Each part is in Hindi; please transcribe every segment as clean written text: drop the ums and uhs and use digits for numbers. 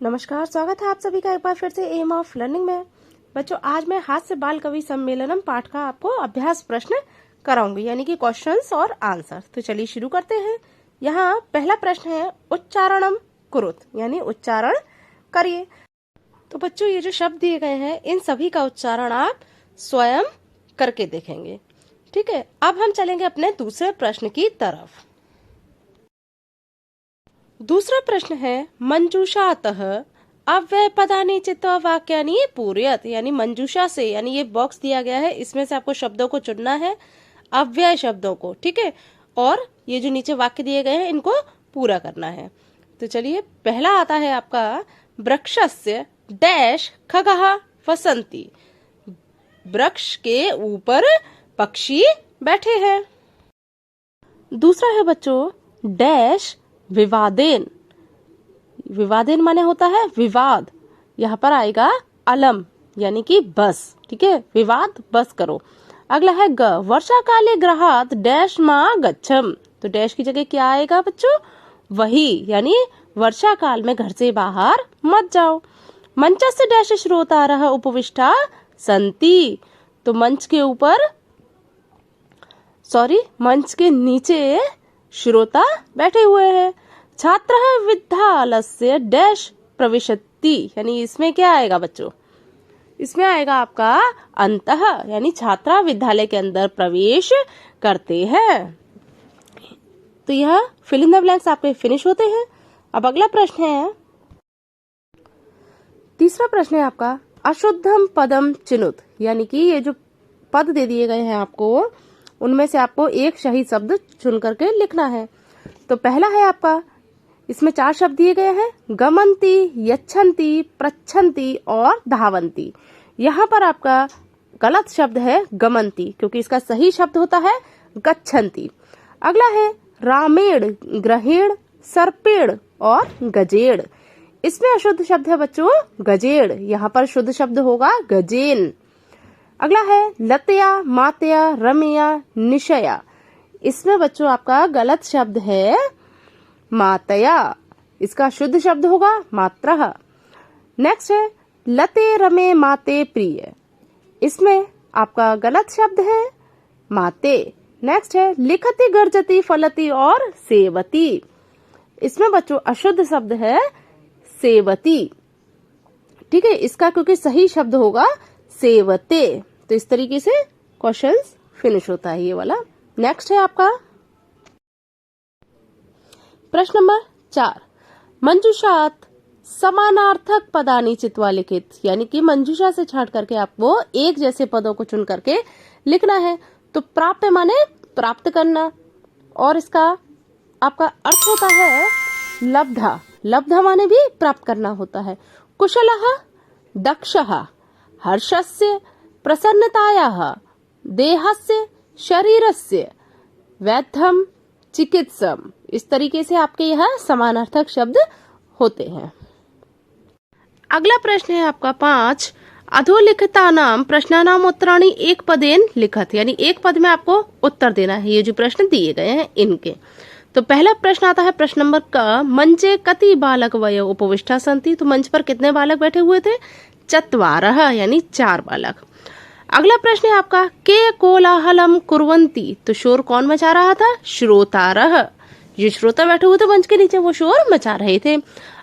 नमस्कार, स्वागत है आप सभी का एक बार फिर से एम ऑफ लर्निंग में। बच्चों, आज मैं हास्य बाल कवि सम्मेलनम पाठ का आपको अभ्यास प्रश्न कराऊंगी, यानी कि क्वेश्चंस और आंसर। तो चलिए शुरू करते हैं। यहाँ पहला प्रश्न है उच्चारणम कुरुत, यानी उच्चारण करिए। तो बच्चों, ये जो शब्द दिए गए हैं इन सभी का उच्चारण आप स्वयं करके देखेंगे। ठीक है, अब हम चलेंगे अपने दूसरे प्रश्न की तरफ। दूसरा प्रश्न है मंजूषातः अव्यय पदानि चित्वा वाक्यानि पूरयत, यानी मंजूषा से, यानी ये बॉक्स दिया गया है, इसमें से आपको शब्दों को चुनना है, अव्यय शब्दों को। ठीक है, और ये जो नीचे वाक्य दिए गए हैं इनको पूरा करना है। तो चलिए, पहला आता है आपका वृक्षस्य डैश खगः वसंती, वृक्ष के ऊपर पक्षी बैठे हैं। दूसरा है बच्चों डैश विवादेन, विवादेन माने होता है विवाद, यहाँ पर आएगा अलम, यानी कि बस। ठीक है, विवाद बस करो। अगला है ग वर्षा काले ग्रहात डैश माँ गच्छम, तो डैश की जगह क्या आएगा बच्चों? वही, यानी वर्षा काल में घर से बाहर मत जाओ। मंचस्य डैश श्रोतारः उपविष्टा संति, तो मंच के ऊपर, सॉरी, मंच के नीचे श्रोता बैठे हुए हैं। छात्रः विद्यालयस्य डैश प्रविशति, यानी इसमें क्या आएगा बच्चों? इसमें आएगा आपका अंतः, यानी छात्रा विद्यालय के अंदर प्रवेश करते हैं। तो यह फिल इन द ब्लैंक्स आपके फिनिश होते हैं। अब अगला प्रश्न है, तीसरा प्रश्न है आपका अशुद्धम पदम चिनुत, यानी कि ये जो पद दे दिए गए हैं आपको, उनमें से आपको एक सही शब्द चुन करके लिखना है। तो पहला है आपका, इसमें 4 शब्द दिए गए हैं, गमंती, यच्छन्ति, प्रच्छन्ति और धावन्ति। यहाँ पर आपका गलत शब्द है गमंती, क्योंकि इसका सही शब्द होता है गच्छन्ति। अगला है रामेण, ग्रहेण, सर्पेण और गजेड़, इसमें अशुद्ध शब्द है बच्चों गजेड़, यहाँ पर शुद्ध शब्द होगा गजेन। अगला है लतया, मातया, रमया, निशया, इसमें बच्चों आपका गलत शब्द है मातया, इसका शुद्ध शब्द होगा मात्रः। नेक्स्ट है लते, रमे, माते, प्रिय, इसमें आपका गलत शब्द है माते। नेक्स्ट है लिखति, गर्जति, फलति और सेवती, इसमें बच्चों अशुद्ध शब्द है सेवती। ठीक है, इसका क्योंकि सही शब्द होगा सेवते। तो इस तरीके से क्वेश्चंस फिनिश होता है ये वाला। नेक्स्ट है आपका प्रश्न नंबर 4, मंजूषात समानार्थक पदानि चित्वा लिखित, यानी कि मंजूषा से छांट करके आपको एक जैसे पदों को चुन करके लिखना है। तो प्राप्य माने प्राप्त करना, और इसका आपका अर्थ होता है लब्धा, लब्धा माने भी प्राप्त करना होता है। कुशलः, दक्षः, हर्षस्य, प्रसन्नतायाः, देहस्य, शरीरस्य, वैद्यम, चिकित्सम, इस तरीके से आपके यहाँ समानार्थक शब्द होते हैं। अगला प्रश्न है आपका 5, अधोलिखितानां प्रश्नानां उत्तराणि एक पदेन लिखत, यानी एक पद में आपको उत्तर देना है। ये जो प्रश्न दिए गए हैं इनके, तो पहला प्रश्न आता है प्रश्न नंबर क, मंचे कति बालक वय उपविष्टा सन्ति, तो मंच पर कितने बालक बैठे हुए थे? चत्वारः, यानी 4 बालक। अगला प्रश्न है आपका के कोलाहलम कुर्वन्ति, तो शोर कौन मचा रहा था? श्रोतारः, जो श्रोता बैठे हुए थे मंच के नीचे वो शोर मचा रहे थे।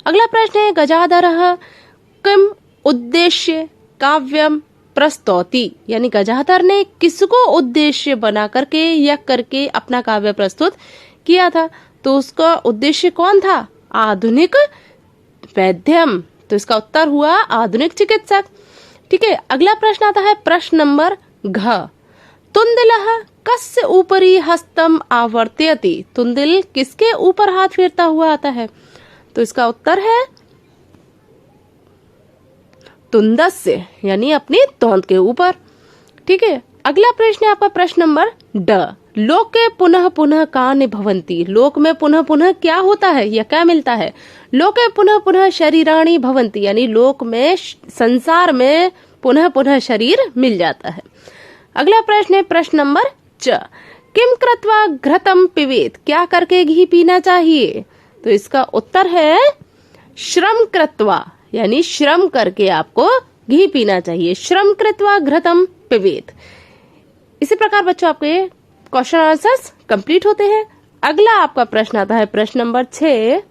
अगला प्रश्न है गजाधरः किम उद्देश्य काव्यम प्रस्तौति, यानी गजाधर ने किसको उद्देश्य बना करके या करके अपना काव्य प्रस्तुत किया था? तो उसका उद्देश्य कौन था? आधुनिक वैद्यम, तो इसका उत्तर हुआ आधुनिक चिकित्सक। ठीक है, अगला प्रश्न आता है प्रश्न नंबर घ, तुंदिलः कस्य ऊपरी हस्तम आवर्तयति, तुंदिल किसके ऊपर हाथ फेरता हुआ आता है? तो इसका उत्तर है तुंदस्य, यानी अपनी तोंद के ऊपर। ठीक है, अगला प्रश्न है आपका प्रश्न नंबर ड, लोके पुनः पुनः कानि भवन्ति, लोक में पुनः पुनः क्या होता है या क्या मिलता है? लोके पुनः पुनः शरीराणि भवन्ति, यानी लोक में, संसार में पुनः पुनः शरीर मिल जाता है। अगला प्रश्न है प्रश्न नंबर च, किम कृत्वा घृतम पिबेत, क्या करके घी पीना चाहिए? तो इसका उत्तर है श्रम कृत्वा यानी श्रम करके आपको घी पीना चाहिए। श्रम कृत्वा घृतम पिबेत। इसी प्रकार बच्चों आपके क्वेश्चन आंसर्स कंप्लीट होते हैं। अगला आपका प्रश्न आता है प्रश्न नंबर 6।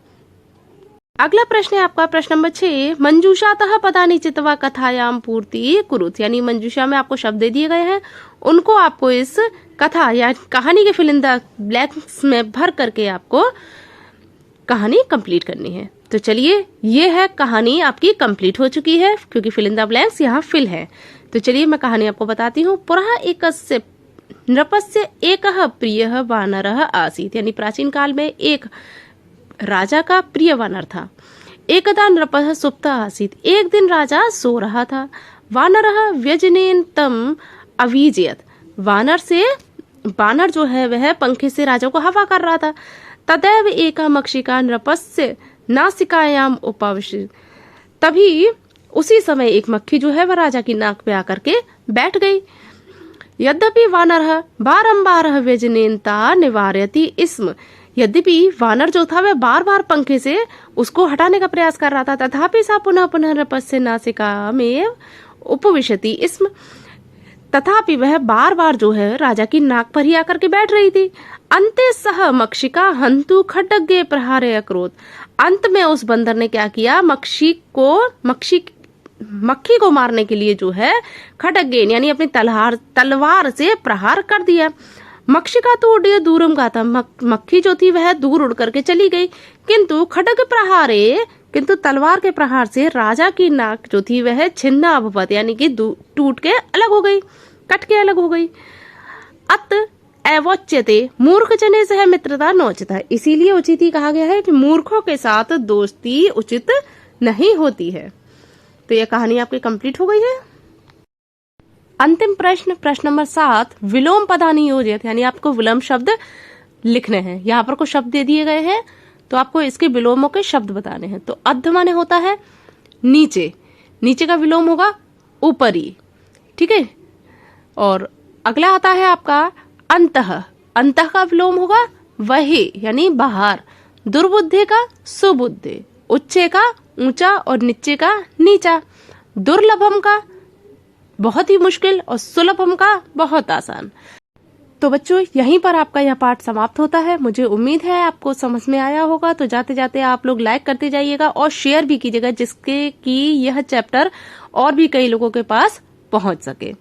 अगला प्रश्न है आपका प्रश्न नंबर 6। मंजूषातः पदानि चित्वा कथायाम पूर्ति कुरुत। यानी मंजूषा में आपको शब्द दे दिए गए हैं, उनको आपको इस कथा या कहानी के फिल इन द ब्लैंक्स में भर करके आपको कहानी कंप्लीट करनी है। तो चलिए, ये है कहानी आपकी कंप्लीट हो चुकी है क्योंकि फिल इन द ब्लैंक्स यहाँ फिल है। तो चलिए मैं कहानी आपको बताती हूँ। पुरः एकस्य नृपस्य एकः प्रियः वानरः आसीत्। यानी प्राचीन काल में एक राजा का प्रिय वानर था। एकदा नृपः सुप्तः आसीत्। एक दिन राजा सो रहा था। वानरः व्यजनेन तम अवीजयत्। वानर जो है वह पंखे से राजा को हवा कर रहा था। तदैव एका मक्षिका नृपस्य नासिकायाम उपविशत्। तभी उसी समय एक मक्खी जो है वह राजा की नाक पे आकर के बैठ गई। यद्यपि वानरः बारंबार व्यजनेनता निवारयति स्म। यद्यपि वानर जो था वह बार बार पंखे से उसको हटाने का प्रयास कर रहा था, तथापि सा पुनः पुनः नृपस्य नासिकामेव उपविशति स्म। तथापि वह बार बार जो है राजा की नाक पर ही आकर के बैठ रही थी। अंते सह मक्षिका हंतु खड्गे प्रहारे अक्रोध। अंत में उस बंदर ने क्या किया, मक्खी को मारने के लिए जो है खड्गेन यानी अपनी तलवार से प्रहार कर दिया। मक्षिका तो उड़े दूरम गाता। मक्खी जो थी वह दूर उड़ करके चली गई, किंतु तलवार के प्रहार से राजा की नाक जो थी वह छिन्ना अभवत यानी कि टूट के अलग हो गई, कट के अलग हो गई। अत एवोच्यते मूर्ख जने सह मित्रता नोचिता। इसीलिए उचित ही कहा गया है कि मूर्खों के साथ दोस्ती उचित नहीं होती है। तो यह कहानी आपकी कंप्लीट हो गई है। अंतिम प्रश्न नंबर 7। विलोम पदानि योजयत। यानी आपको विलोम शब्द लिखने हैं। यहाँ पर कुछ शब्द दे दिए गए हैं तो आपको इसके विलोमों के शब्द बताने हैं। तो अध माने होता है नीचे, नीचे का विलोम होगा ऊपरी, ठीक है। और अगला आता है आपका अंतः। अंतः का विलोम होगा वही यानी बाहर। दुर्बुद्धि का सुबुद्धि, उच्चे का ऊंचा और नीचे का नीचा, दुर्लभम का बहुत ही मुश्किल और सुलभम का बहुत आसान। तो बच्चों यहीं पर आपका यह पाठ समाप्त होता है। मुझे उम्मीद है आपको समझ में आया होगा। तो जाते जाते आप लोग लाइक करते जाइएगा और शेयर भी कीजिएगा जिसके कि यह चैप्टर और भी कई लोगों के पास पहुंच सके।